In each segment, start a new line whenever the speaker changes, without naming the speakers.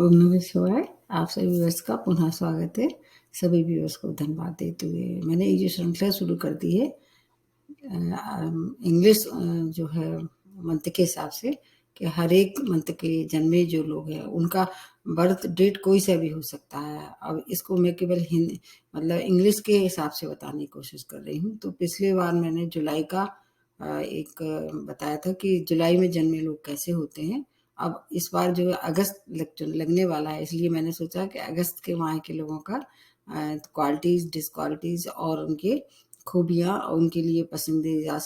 ओम नमः शिवाय। आप सभी व्यूअर्स का पुनः स्वागत है। सभी व्यूअर्स को धन्यवाद देते हुए मैंने ये जो श्रृंखला शुरू कर दी है इंग्लिश जो है मंथ के हिसाब से कि हर एक मंथ के जन्मे जो लोग हैं उनका बर्थ डेट कोई सा भी हो सकता है। अब इसको मैं केवल हिंदी मतलब इंग्लिश के हिसाब से बताने की कोशिश कर रही हूँ। तो पिछली बार मैंने जुलाई का एक बताया था कि जुलाई में जन्मे लोग कैसे होते हैं। अब इस बार जो अगस्त लगने वाला है, इसलिए मैंने सोचा कि अगस्त के माह के लोगों का क्वालिटीज डिसक्वालिटीज और उनके खूबियाँ, उनके लिए पसंदीदा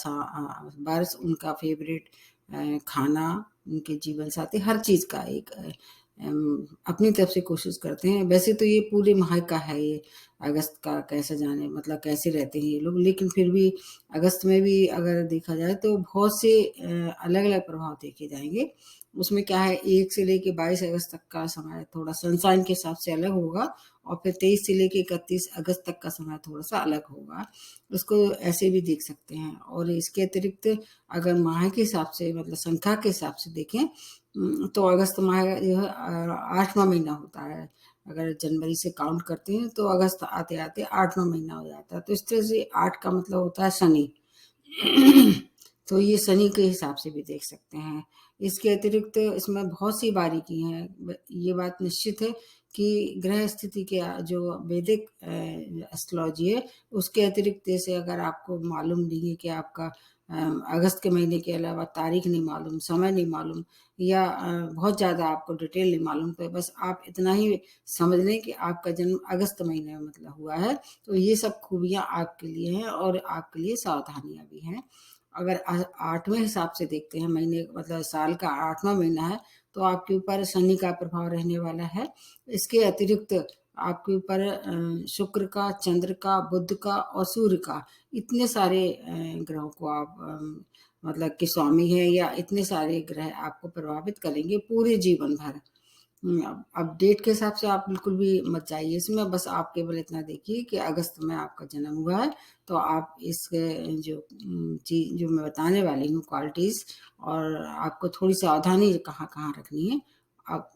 वर्ष, उनका फेवरेट खाना, उनके जीवन साथी, हर चीज़ का एक अपनी तरफ से कोशिश करते हैं। वैसे तो ये पूरे माह का है, ये अगस्त का कैसे जाने मतलब कैसे रहते हैं ये लोग, लेकिन फिर भी अगस्त में भी अगर देखा जाए तो बहुत से अलग अलग प्रभाव देखे जाएंगे। उसमें क्या है, 1 से लेके 22 अगस्त तक का समय थोड़ा सनसाइन के हिसाब से अलग होगा और फिर 23 से लेके 31 अगस्त तक का समय थोड़ा सा अलग होगा। उसको ऐसे भी देख सकते हैं। और इसके अतिरिक्त अगर माह के हिसाब से मतलब संख्या के हिसाब से देखें तो अगस्त माह जो है 8वां महीना होता है। अगर जनवरी से काउंट करते हैं तो अगस्त आते आते 8वां महीना हो जाता है। तो इस तरह से 8 का मतलब होता है शनि। तो ये शनि के हिसाब से भी देख सकते हैं। इसके अतिरिक्त इसमें बहुत सी बारीकी हैं। ये बात निश्चित है कि ग्रह स्थिति के जो वैदिक एस्ट्रोलॉजी है उसके अतिरिक्त जैसे अगर आपको मालूम नहीं है कि आपका अगस्त के महीने के अलावा तारीख नहीं मालूम, समय नहीं मालूम या बहुत ज़्यादा आपको डिटेल नहीं मालूम, तो बस आप इतना ही समझ लें कि आपका जन्म अगस्त महीने में मतलब हुआ है। तो ये सब खूबियाँ आपके लिए हैं और आपके लिए सावधानियाँ भी हैं। अगर 8वें हिसाब से देखते हैं, महीने मतलब साल का 8वां महीना है, तो आपके ऊपर शनि का प्रभाव रहने वाला है। इसके अतिरिक्त आपके ऊपर शुक्र का, चंद्र का, बुध का और सूर्य का, इतने सारे ग्रहों को आप मतलब कि स्वामी हैं या इतने सारे ग्रह आपको प्रभावित करेंगे पूरे जीवन भर। अब डेट के हिसाब से आप बिल्कुल भी मत जाइए इसमें, बस आप केवल इतना देखिए कि अगस्त में आपका जन्म हुआ है। तो आप इस जो चीज़ जो मैं बताने वाली हूँ क्वालिटीज़, और आपको थोड़ी सावधानी कहाँ कहाँ रखनी है, आप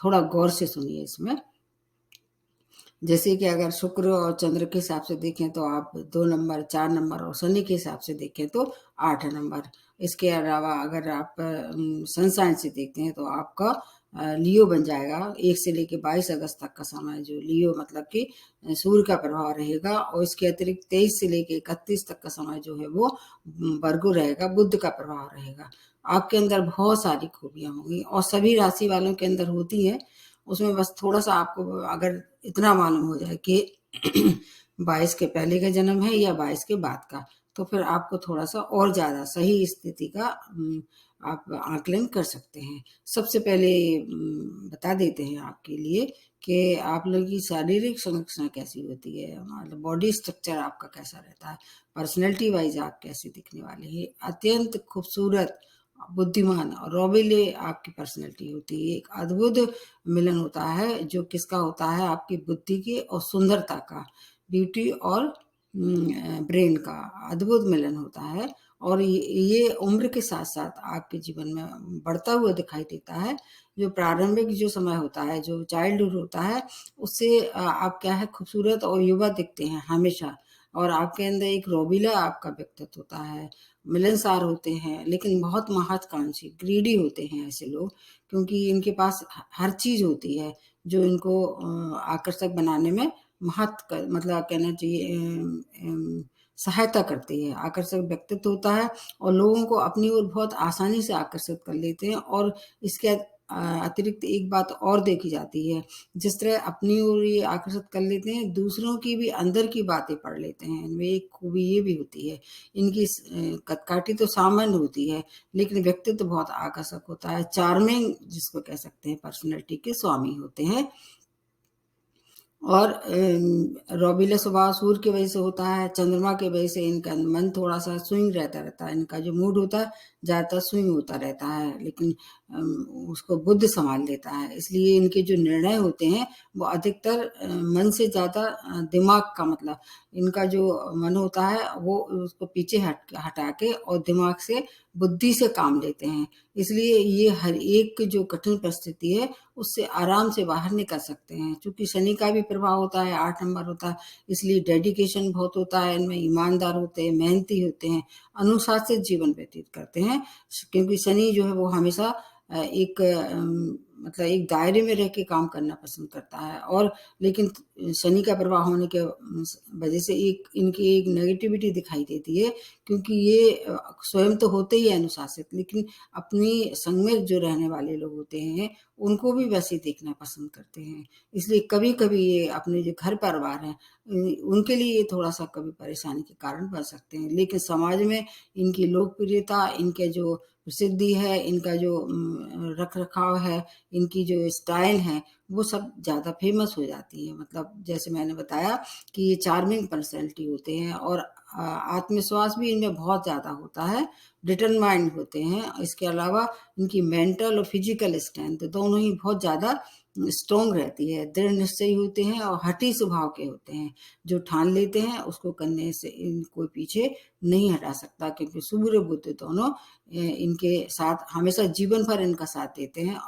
थोड़ा गौर से सुनिए इसमें। जैसे कि अगर शुक्र और चंद्र के हिसाब से देखें तो आप 2 नंबर, 4 नंबर, और शनि के हिसाब से देखें तो 8 नंबर। इसके अलावा अगर आप सन साइन से देखते हैं तो आपका लियो बन जाएगा। 1 से लेके 22 अगस्त तक का समय जो लियो मतलब कि सूर्य का प्रभाव रहेगा, और इसके अतिरिक्त 23 से लेके 31 तक का समय जो है वो वर्गो रहेगा, बुध का प्रभाव रहेगा। आपके अंदर बहुत सारी खूबियां होंगी और सभी राशि वालों के अंदर होती हैं। उसमें बस थोड़ा सा आपको अगर इतना मालूम हो जाए कि 22 के पहले का जन्म है या 22 के बाद का, तो फिर आपको थोड़ा सा और ज्यादा सही स्थिति का आप आकलन कर सकते हैं। सबसे पहले बता देते हैं आपके लिए कि आप लोगों की शारीरिक संरचना कैसी होती है, मतलब बॉडी स्ट्रक्चर आपका कैसा रहता है, पर्सनैलिटी वाइज आप कैसे दिखने वाले हैं। अत्यंत खूबसूरत, बुद्धिमान और रोबीले आपकी पर्सनैलिटी होती है। एक अद्भुत मिलन होता है जो किसका होता है, आपकी बुद्धि के और सुंदरता का, ब्यूटी और ब्रेन का अद्भुत मिलन होता है। और ये उम्र के साथ साथ आपके जीवन में बढ़ता हुआ दिखाई देता है। जो प्रारंभिक जो समय होता है, जो चाइल्डहुड होता है, उससे आप क्या है खूबसूरत और युवा दिखते हैं हमेशा। और आपके अंदर एक रोबीला आपका व्यक्तित्व होता है, मिलनसार होते हैं, लेकिन बहुत महत्वाकांक्षी ग्रीडी होते हैं ऐसे लोग, क्योंकि इनके पास हर चीज होती है जो इनको आकर्षक बनाने में मतलब कहना चाहिए सहायता करती है। आकर्षक व्यक्तित्व होता है और लोगों को अपनी ओर बहुत आसानी से आकर्षित कर लेते हैं। और इसके अतिरिक्त एक बात और देखी जाती है, जिस तरह अपनी ओर ये आकर्षित कर लेते हैं, दूसरों की भी अंदर की बातें पढ़ लेते हैं। इनमें एक खूबी ये भी होती है, इनकी कदकाठी तो सामान्य होती है लेकिन व्यक्तित्व बहुत आकर्षक होता है। चार्मिंग जिसको कह सकते हैं, पर्सनैलिटी के स्वामी होते हैं। और रोबीला स्वभाव सूर्य की वजह से होता है, चंद्रमा की वजह से इनका मन थोड़ा सा स्विंग रहता है। इनका जो मूड होता है ज़्यादातर स्विंग होता रहता है, लेकिन उसको बुध सँभाल लेता है। इसलिए इनके जो निर्णय होते हैं वो अधिकतर मन से ज़्यादा दिमाग का, मतलब इनका जो मन होता है वो उसको पीछे हटा के और दिमाग से, बुद्धि से काम लेते हैं। इसलिए ये हर एक जो कठिन परिस्थिति है उससे आराम से बाहर निकल सकते हैं। चूँकि शनि का भी प्रभाव होता है, 8 नंबर होता है, इसलिए डेडिकेशन बहुत होता है इनमें, ईमानदार होते हैं, मेहनती होते हैं, अनुशासित जीवन व्यतीत करते हैं। क्योंकि शनि जो है वो हमेशा एक मतलब एक दायरे में रह के काम करना पसंद करता है। और लेकिन शनि का प्रभाव होने के वजह से एक इनकी एक नेगेटिविटी दिखाई देती है, क्योंकि ये स्वयं तो होते ही है अनुशासित, लेकिन अपनी संग में जो रहने वाले लोग होते हैं उनको भी वैसे ही देखना पसंद करते हैं। इसलिए कभी-कभी ये अपने जो घर परिवार है उनके लिए ये थोड़ा-सा कभी परेशानी के कारण बन सकते हैं। लेकिन समाज में इनकी लोकप्रियता, इनके जो प्रसिद्धि है, इनका जो रख-रखाव है, इनकी जो स्टाइल है, वो सब ज़्यादा फेमस हो जाती है। मतलब जैसे मैंने बताया कि ये चार्मिंग पर्सनैलिटी होते हैं और आत्मविश्वास भी इनमें बहुत ज़्यादा होता है, डिटरमाइंड होते हैं। इसके अलावा इनकी मेंटल और फिजिकल स्ट्रेंथ दोनों ही बहुत ज़्यादा स्ट्रॉन्ग रहती है, दृढ़ निश्चयी होते हैं और हठी स्वभाव के होते हैं। जो ठान लेते हैं उसको करने से कोई पीछे नहीं हटा सकता, क्योंकि सूर्य बुध दोनों इनके साथ हमेशा जीवन भर इनका साथ देते हैं।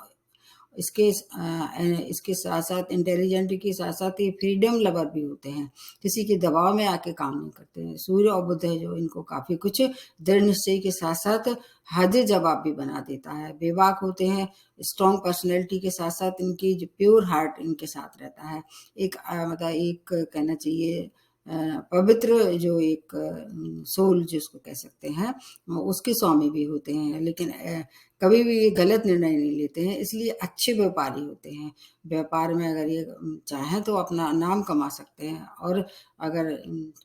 इसके साथ-साथ इंटेलिजेंट के साथ-साथ ये फ्रीडम लवर भी होते हैं। किसी के दबाव में आके काम नहीं करते हैं। सूर्य और बुध है जो इनको काफ़ी कुछ दृढ़ निश्चय के साथ-साथ हाज़िर जवाब भी बना देता है। बेबाक होते हैं, स्ट्रॉन्ग पर्सनैलिटी के साथ-साथ इनकी जो प्योर हार्ट इनके साथ रहता है। एक मतलब एक कहना चाहिए पवित्र जो एक सोल जिसको कह सकते हैं, उसके स्वामी भी होते हैं। लेकिन कभी भी ये गलत निर्णय नहीं लेते हैं, इसलिए अच्छे व्यापारी होते हैं। व्यापार में अगर ये चाहें तो अपना नाम कमा सकते हैं। और अगर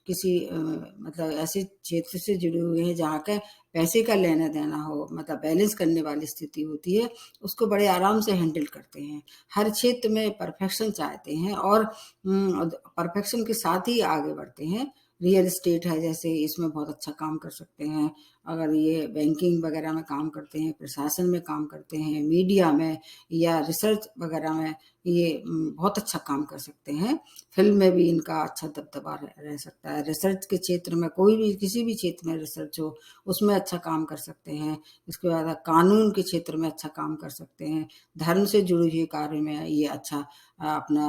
किसी मतलब ऐसे क्षेत्र से जुड़े हुए हैं जहाँ का पैसे का लेना-देना हो, मतलब बैलेंस करने वाली स्थिति होती है, उसको बड़े आराम से हैंडल करते हैं। हर क्षेत्र में परफेक्शन चाहते हैं और परफेक्शन के साथ ही आगे बढ़ते हैं। रियल एस्टेट है जैसे, इसमें बहुत अच्छा काम कर सकते हैं। अगर ये बैंकिंग वगैरह में काम करते हैं, प्रशासन में काम करते हैं, मीडिया में या रिसर्च वगैरह में ये बहुत अच्छा काम कर सकते हैं। फ़िल्म में भी इनका अच्छा दबदबा रह सकता है। रिसर्च के क्षेत्र में कोई भी किसी भी क्षेत्र में रिसर्च हो, उसमें अच्छा काम कर सकते हैं। इसके बाद कानून के क्षेत्र में अच्छा काम कर सकते हैं। धर्म से जुड़े हुए कार्य में ये अच्छा अपना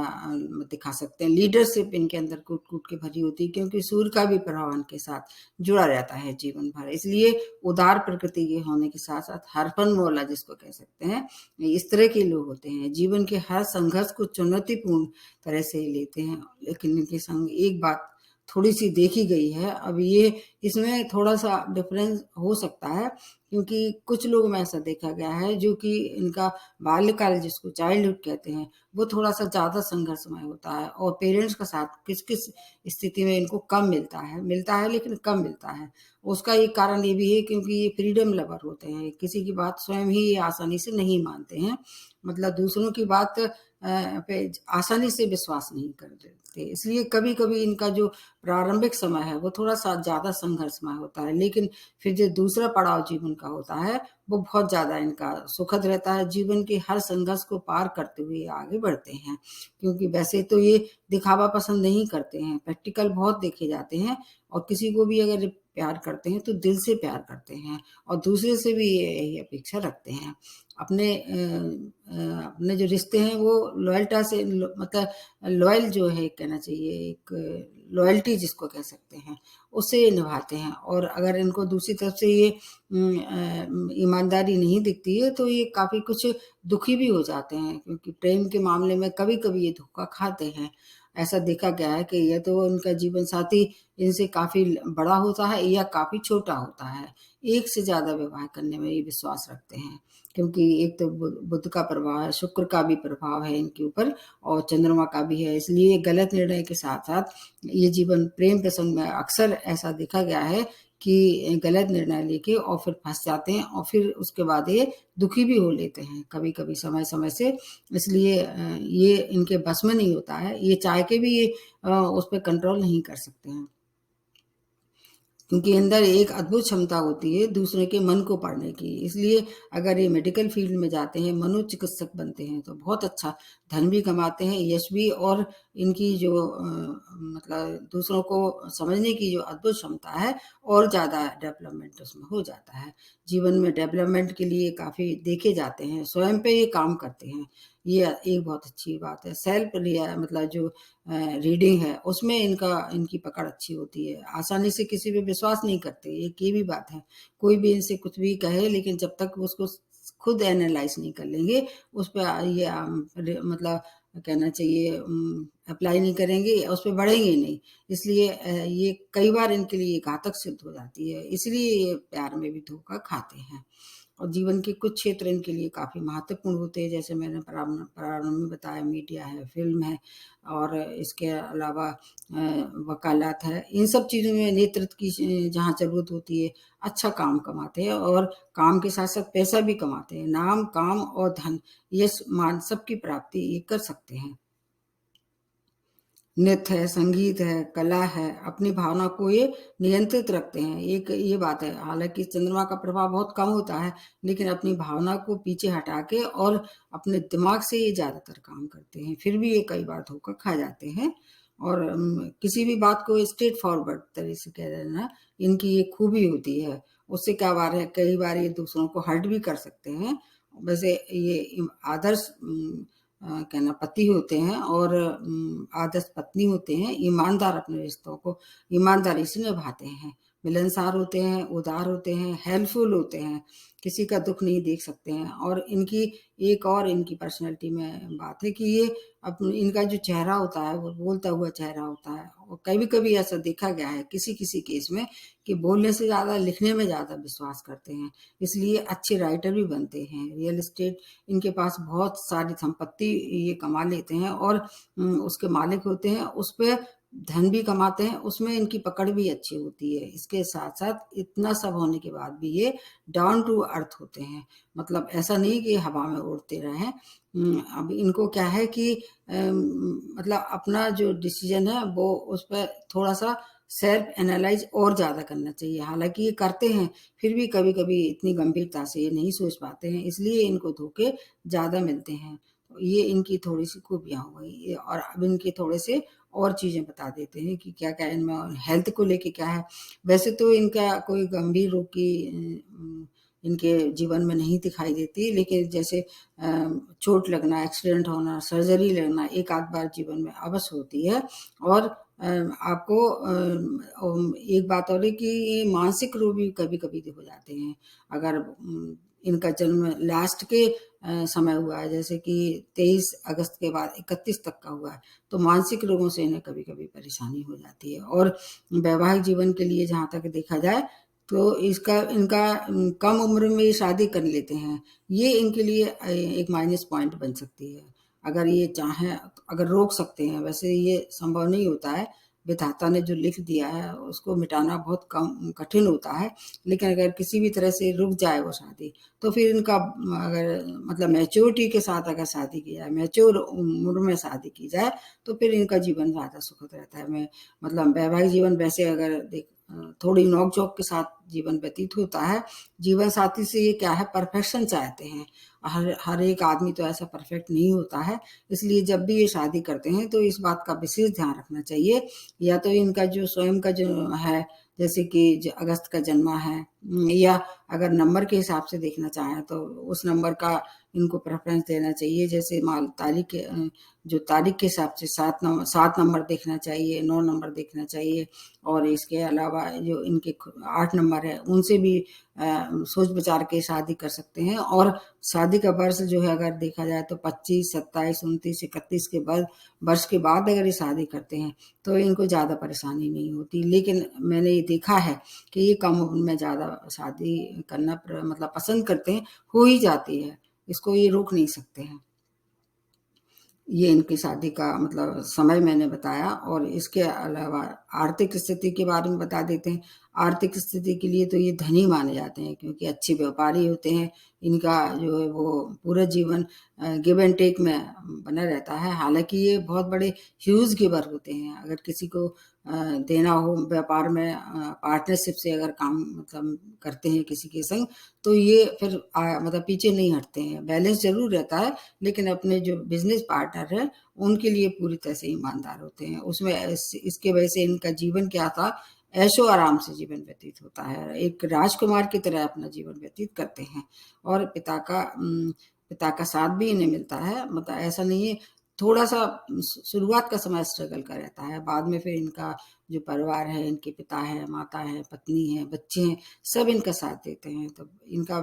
दिखा सकते हैं। लीडरशिप इनके अंदर कूट-कूट के भरी होती है, क्योंकि सूर्य का भी प्रभाव इनके साथ जुड़ा रहता है जीवन भर। इसलिए उदार प्रकृति के होने के साथ-साथ हरफन-मौला जिसको कह सकते हैं, इस तरह के लोग होते हैं। जीवन के हर संघर्ष को चुनौतीपूर्ण तरह से लेते हैं। लेकिन इनके संग एक बात थोड़ी-सी देखी गई है, अब ये इसमें थोड़ा-सा डिफ़रेंस हो सकता है, क्योंकि कुछ लोगों में ऐसा देखा गया है जो कि इनका बाल्यकाल जिसको चाइल्डहुड कहते हैं, वो थोड़ा-सा ज़्यादा संघर्षमय होता है और पेरेंट्स का साथ किस-किस स्थिति में इनको कम मिलता है लेकिन कम मिलता है। उसका एक कारण ये भी है क्योंकि ये फ्रीडम लवर होते हैं, किसी की बात स्वयं ही ये आसानी से नहीं मानते हैं। मतलब दूसरों की बात पे आसानी से विश्वास नहीं करते। इसलिए कभी-कभी इनका जो प्रारंभिक समय है वो थोड़ा-सा ज़्यादा संघर्षमय होता है, लेकिन फिर जो दूसरा पड़ाव जीवन का होता है वो बहुत ज़्यादा इनका सुखद रहता है। जीवन के हर संघर्ष को पार करते हुए आगे बढ़ते हैं, क्योंकि वैसे तो ये दिखावा पसंद नहीं करते हैं, प्रैक्टिकल बहुत देखे जाते हैं और किसी को भी अगर प्यार करते हैं तो दिल से प्यार करते हैं और दूसरे से भी यही अपेक्षा रखते हैं। अपने जो रिश्ते हैं वो लॉयल्टा से मतलब लॉयल जो है कहना चाहिए, एक लॉयल्टी जिसको कह सकते हैं, उससे ये निभाते हैं। और अगर इनको दूसरी तरफ से ये ईमानदारी नहीं दिखती है तो ये काफ़ी कुछ दुखी भी हो जाते हैं, क्योंकि प्रेम के मामले में कभी-कभी ये धोखा खाते हैं। ऐसा देखा गया है कि या तो उनका जीवन साथी इनसे काफ़ी बड़ा होता है या काफ़ी छोटा होता है। एक से ज़्यादा विवाह करने में ये विश्वास रखते हैं, क्योंकि एक तो बुध का प्रभाव है, शुक्र का भी प्रभाव है इनके ऊपर और चंद्रमा का भी है। इसलिए गलत निर्णय के साथ-साथ ये जीवन प्रेम प्रसंग में अक्सर ऐसा देखा गया है कि गलत निर्णय लेके और फिर फँस जाते हैं और फिर उसके बाद ये दुखी भी हो लेते हैं कभी-कभी समय-समय से। इसलिए ये इनके बस में नहीं होता है। ये चाह के भी ये उस पे कंट्रोल नहीं कर सकते हैं। क्योंकि अंदर एक अद्भुत क्षमता होती है दूसरे के मन को पढ़ने की। इसलिए अगर ये मेडिकल फील्ड में जाते हैं, मनोचिकित्सक बनते हैं, तो बहुत अच्छा धन भी कमाते हैं, यश भी, और इनकी जो मतलब दूसरों को समझने की जो अद्भुत क्षमता है, और ज़्यादा डेवलपमेंट उसमें हो जाता है। जीवन में डेवलपमेंट के लिए काफ़ी देखे जाते हैं, स्वयं पे ये काम करते हैं। ये एक बहुत अच्छी बात है। सेल्फ लिया मतलब जो रीडिंग है, उसमें इनकी पकड़ अच्छी होती है। आसानी से किसी पे विश्वास नहीं करते, एक ये भी बात है। कोई भी इनसे कुछ भी कहे, लेकिन जब तक उसको खुद एनालाइज नहीं कर लेंगे, उस पे ये मतलब कहना चाहिए अप्लाई नहीं करेंगे, उस पे बढ़ेंगे नहीं। इसलिए ये कई बार इनके लिए घातक सिद्ध हो जाती है। इसलिए ये प्यार में भी धोखा खाते हैं। और जीवन के कुछ क्षेत्र इनके लिए काफ़ी महत्वपूर्ण होते हैं, जैसे मैंने प्रारंभ में बताया, मीडिया है, फिल्म है, और इसके अलावा वकालत है। इन सब चीज़ों में नेतृत्व की जहाँ ज़रूरत होती है, अच्छा काम कमाते हैं, और काम के साथ साथ पैसा भी कमाते हैं। नाम, काम और धन, यश, मान, सबकी प्राप्ति ये कर सकते हैं। नृत्य है, संगीत है, कला है, अपनी भावना को ये नियंत्रित रखते हैं। एक ये बात है, हालाँकि चंद्रमा का प्रभाव बहुत कम होता है, लेकिन अपनी भावना को पीछे हटा के और अपने दिमाग से ये ज़्यादातर काम करते हैं। फिर भी ये कई बार धोखा खा जाते हैं, और किसी भी बात को स्ट्रेट फॉरवर्ड तरह से कह देना इनकी ये खूबी होती है। उससे क्या बात है, कई बार ये दूसरों को हर्ट भी कर सकते हैं। वैसे ये आदर्श कहना पति होते हैं, और आदर्श पत्नी होते हैं, ईमानदार, अपने रिश्तों को ईमानदारी से निभाते हैं, मिलनसार होते हैं, उदार होते हैं, हेल्पफुल होते हैं, किसी का दुख नहीं देख सकते हैं। और इनकी एक और इनकी पर्सनैलिटी में बात है कि ये इनका जो चेहरा होता है वो बोलता हुआ चेहरा होता है, और कभी-कभी ऐसा देखा गया है किसी-किसी केस में कि बोलने से ज़्यादा लिखने में ज़्यादा विश्वास करते हैं, इसलिए अच्छे राइटर भी बनते हैं। रियल एस्टेट, इनके पास बहुत सारी संपत्ति ये कमा लेते हैं, और उसके मालिक होते हैं, उसपे धन भी कमाते हैं, उसमें इनकी पकड़ भी अच्छी होती है। इसके साथ-साथ इतना सब होने के बाद भी ये डाउन टू अर्थ होते हैं, मतलब ऐसा नहीं कि हवा में उड़ते रहें। अब इनको क्या है कि मतलब अपना जो डिसीजन है वो उस पे थोड़ा-सा सेल्फ एनालाइज़ और ज़्यादा करना चाहिए। हालाँकि ये करते हैं, फिर भी कभी-कभी इतनी गंभीरता से ये नहीं सोच पाते हैं, इसलिए इनको धोखे ज़्यादा मिलते हैं। ये इनकी थोड़ी-सी खूबियाँ हो गई। ये और अब इनके थोड़े से और चीज़ें बता देते हैं कि क्या-क्या इनमें हेल्थ को लेके क्या है। वैसे तो इनका कोई गंभीर रोग की इनके जीवन में नहीं दिखाई देती, लेकिन जैसे चोट लगना, एक्सीडेंट होना, सर्जरी लगना एक आध बार जीवन में अवश्य होती है। और आपको एक बात और है कि ये मानसिक रोग भी कभी-कभी हो जाते हैं। अगर इनका जन्म लास्ट के समय हुआ है, जैसे कि 23 अगस्त के बाद 31 तक का हुआ है, तो मानसिक रोगों से इन्हें कभी-कभी परेशानी हो जाती है। और वैवाहिक जीवन के लिए जहाँ तक देखा जाए, तो इनका कम उम्र में ये शादी कर लेते हैं। ये इनके लिए एक माइनस पॉइंट बन सकती है। अगर ये चाहें, अगर रोक सकते हैं, वैसे ये संभव नहीं होता है। विधाता ने जो लिख दिया है उसको मिटाना बहुत कम कठिन होता है, लेकिन अगर किसी भी तरह से रुक जाए वो शादी, तो फिर इनका अगर मतलब मैच्योरिटी के साथ अगर शादी की जाए, मैच्योर उम्र में शादी की जाए, तो फिर इनका जीवन ज़्यादा सुखद रहता है। मैं मतलब वैवाहिक जीवन वैसे अगर थोड़ी नोक-झोंक के साथ जीवन व्यतीत होता है। जीवन साथी से ये क्या है, परफेक्शन चाहते हैं। हर एक आदमी तो ऐसा परफेक्ट नहीं होता है, इसलिए जब भी ये शादी करते हैं तो इस बात का विशेष ध्यान रखना चाहिए। या तो इनका जो स्वयं का जो है, जैसे कि अगस्त का जन्मा है, या अगर नंबर के हिसाब से देखना चाहें तो उस नंबर का इनको प्रेफ़रेंस देना चाहिए। जैसे मान तारीख़ के जो तारीख़ के हिसाब से 7 नंबर देखना चाहिए, 9 नंबर देखना चाहिए, और इसके अलावा जो इनके 8 नंबर है उनसे भी सोच विचार के शादी कर सकते हैं। और शादी का वर्ष जो है अगर देखा जाए तो 25, 27, 29, 31 के बाद वर्ष के बाद अगर ये शादी करते हैं तो इनको ज़्यादा परेशानी नहीं होती। लेकिन मैंने ये देखा है कि ये कम उम्र में ज़्यादा शादी करना मतलब पसंद करते हैं, हो ही जाती है। इसको ये रोक नहीं सकते हैं। ये इनकी शादी का मतलब समय मैंने बताया, और इसके अलावा आर्थिक स्थिति के बारे में बता देते हैं। आर्थिक स्थिति के लिए तो ये धनी माने जाते हैं, क्योंकि अच्छे व्यापारी होते हैं। इनका जो है वो पूरा जीवन गिव एंड टेक में बना रहता है। हालाँकि ये बहुत बड़े ह्यूज गिवर होते हैं। अगर किसी को देना हो व्यापार में, पार्टनरशिप से अगर काम मतलब करते हैं किसी के संग, तो ये फिर मतलब पीछे नहीं हटते हैं। बैलेंस ज़रूर रहता है, लेकिन अपने जो बिज़नेस पार्टनर हैं, उनके लिए पूरी तरह से ईमानदार होते हैं। उसमें इसकी वजह से इनका जीवन क्या था, ऐशो-आराम से जीवन व्यतीत होता है। एक राजकुमार की तरह अपना जीवन व्यतीत करते हैं, और पिता का साथ भी इन्हें मिलता है। मतलब ऐसा नहीं है, थोड़ा-सा शुरुआत का समय स्ट्रगल का रहता है, बाद में फिर इनका जो परिवार है, इनके पिता है, माता है, पत्नी है, बच्चे हैं, सब इनका साथ देते हैं। तो इनका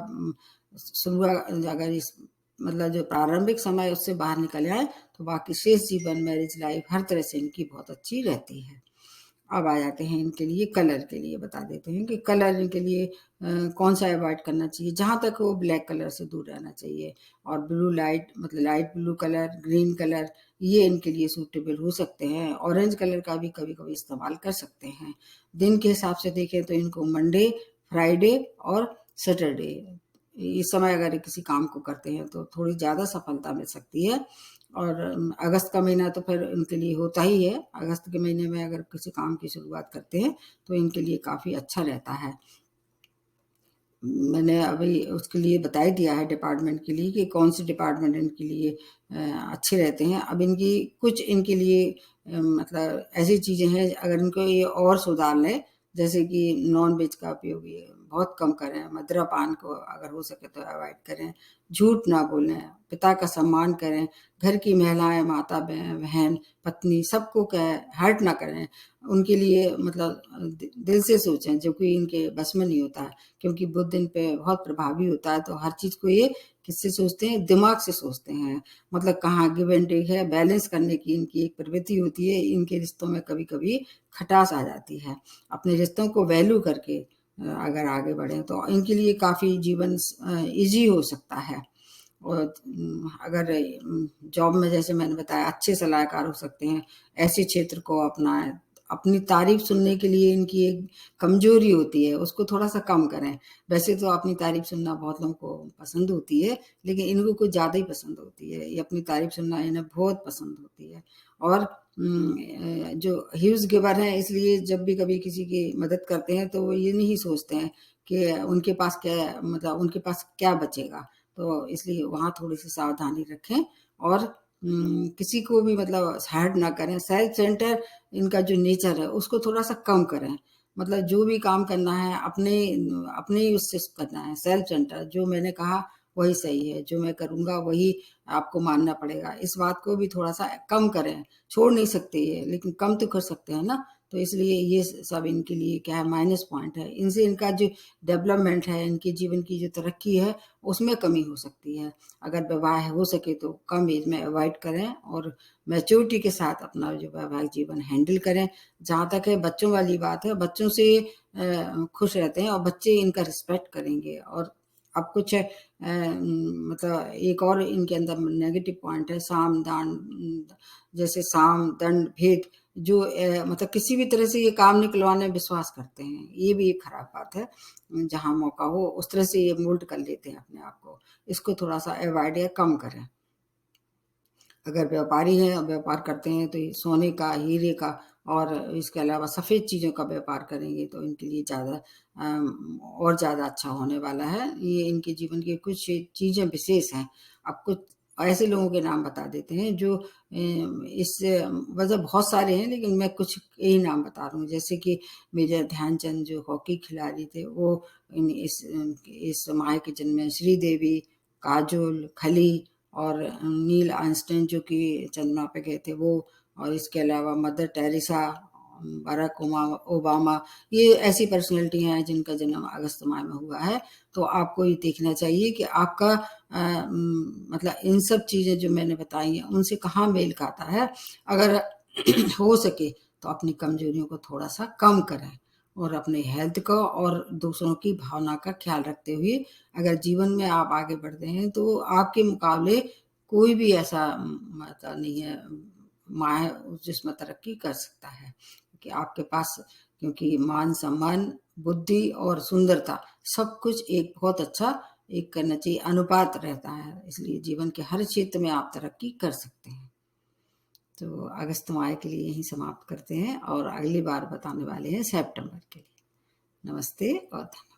शुरुआत अगर इस मतलब जो प्रारंभिक समय है उससे बाहर निकल आए, तो बाकी शेष जीवन, मैरिज लाइफ हर तरह से इनकी बहुत अच्छी रहती है। अब आ जाते हैं इनके लिए कलर के लिए, बता देते हैं कि कलर इनके लिए कौन सा अवॉइड करना चाहिए। जहाँ तक हो ब्लैक कलर से दूर रहना चाहिए, और ब्लू लाइट मतलब light blue colour, green colour, ये इनके लिए सूटेबल हो सकते हैं। ऑरेंज कलर का भी कभी-कभी इस्तेमाल कर सकते हैं। दिन के हिसाब से देखें तो इनको मंडे, फ्राइडे और सैटरडे, इस समय अगर किसी काम को करते हैं तो थोड़ी ज़्यादा सफलता मिल सकती है। और अगस्त का महीना तो फिर इनके लिए होता ही है। अगस्त के महीने में अगर किसी काम की शुरुआत करते हैं, तो इनके लिए काफ़ी अच्छा रहता है। मैंने अभी उसके लिए बता ही दिया है डिपार्टमेंट के लिए कि कौन से डिपार्टमेंट इनके लिए अच्छे रहते हैं। अब इनकी कुछ इनके लिए मतलब ऐसी चीज़ें हैं, अगर इनको ये और सुधार लें, जैसे कि नॉन वेज का उपयोग ये बहुत कम करें, मदिरापान को अगर हो सके तो अवॉइड करें, झूठ ना बोलें, पिता का सम्मान करें, घर की महिलाएं, माता बहन, पत्नी, सबको हर्ट ना करें, उनके लिए मतलब दिल से सोचें, जो कि इनके बस में नहीं होता है। क्योंकि बुध इन पे बहुत प्रभावी होता है, तो हर चीज़ को ये किससे सोचते हैं, दिमाग से सोचते हैं। मतलब कहाँ गिव एंड टेक है, बैलेंस करने की इनकी एक प्रवृत्ति होती है। इनके रिश्तों में कभी-कभी खटास आ जाती है। अपने रिश्तों को वैल्यू करके अगर आगे बढ़ें तो इनके लिए काफ़ी जीवन ईज़ी हो सकता है। और अगर जॉब में जैसे मैंने बताया अच्छे सलाहकार हो सकते हैं, ऐसे क्षेत्र को अपनाएँ। अपनी तारीफ़ सुनने के लिए इनकी एक कमज़ोरी होती है, उसको थोड़ा-सा कम करें। वैसे तो अपनी तारीफ़ सुनना बहुत लोगों को पसंद होती है, लेकिन इनको कुछ ज़्यादा ही पसंद होती है। ये अपनी तारीफ़ सुनना इन्हें बहुत पसंद होती है। और जो ह्यूज गिवर हैं, इसलिए जब भी कभी किसी की मदद करते हैं, तो वो ये नहीं सोचते हैं कि उनके पास क्या मतलब उनके पास क्या बचेगा। तो इसलिए वहाँ थोड़ी-सी सावधानी रखें, और किसी को भी मतलब हर्ट ना करें। सेल्फ सेंटर इनका जो नेचर है उसको थोड़ा-सा कम करें। मतलब जो भी काम करना है अपने अपने ही उससे करना है। सेल्फ सेंटर, जो मैंने कहा वही सही है, जो मैं करूँगा वही आपको मानना पड़ेगा। इस बात को भी थोड़ा-सा कम करें। छोड़ नहीं सकते ये, लेकिन कम तो कर सकते हैं ना। तो इसलिए ये सब इनके लिए क्या है, माइनस पॉइंट है। इनसे इनका जो डेवलपमेंट है, इनके जीवन की जो तरक्की है, उसमें कमी हो सकती है। अगर विवाह हो सके तो कम एज में अवॉइड करें, और मैच्योरिटी के साथ अपना जो वैवाहिक जीवन हैंडल करें। जहाँ तक है बच्चों वाली बात है, बच्चों से खुश रहते हैं, और बच्चे इनका रिस्पेक्ट करेंगे। और अब कुछ मतलब एक और इनके अंदर नेगेटिव पॉइंट है, साम दान, जैसे साम दंड भेद, जो मतलब किसी भी तरह से ये काम निकलवाने में विश्वास करते हैं। ये भी एक खराब बात है। जहाँ मौका हो उस तरह से ये मोल्ड कर लेते हैं अपने आप को। इसको थोड़ा-सा अवॉइड या कम करें। अगर व्यापारी हैं और व्यापार करते हैं, तो ये सोने का, हीरे का और इसके अलावा सफ़ेद चीज़ों का व्यापार करेंगे, तो इनके लिए ज़्यादा और ज़्यादा अच्छा होने वाला है। ये इनके जीवन की कुछ चीज़ें विशेष हैं। अब कुछ ऐसे लोगों के नाम बता देते हैं जो इस वजह बहुत सारे हैं, लेकिन मैं कुछ यही नाम बता रहा हूँ। जैसे कि मेजर ध्यानचंद जो हॉकी खिलाड़ी थे, वो इस माह के जन्मे हैं। श्रीदेवी, काजोल, खली और नील आर्मस्ट्रांग जो कि चंद्रमा पे गए थे वो, और इसके अलावा मदर टेरेसा, बराक ओबामा, ये ऐसी पर्सनैलिटी हैं जिनका जन्म अगस्त माह में हुआ है। तो आपको ये देखना चाहिए कि आपका मतलब इन सब चीज़ें जो मैंने बताई हैं, उनसे कहाँ मेल खाता है। अगर हो सके तो अपनी कमज़ोरियों को थोड़ा-सा कम करें, और अपने हेल्थ का और दूसरों की भावना का ख़्याल रखते हुए अगर जीवन में आप आगे बढ़ते हैं, तो आपके मुकाबले कोई भी ऐसा मतलब नहीं है माह जिसमें तरक्की कर सकता है। कि आपके पास, क्योंकि मान सम्मान, बुद्धि और सुंदरता सब कुछ एक बहुत अच्छा एक करना चाहिए अनुपात रहता है, इसलिए जीवन के हर क्षेत्र में आप तरक्की कर सकते हैं। तो अगस्त माह के लिए यहीं समाप्त करते हैं और अगली बार बताने वाले हैं सितंबर के लिए। नमस्ते और धन्यवाद।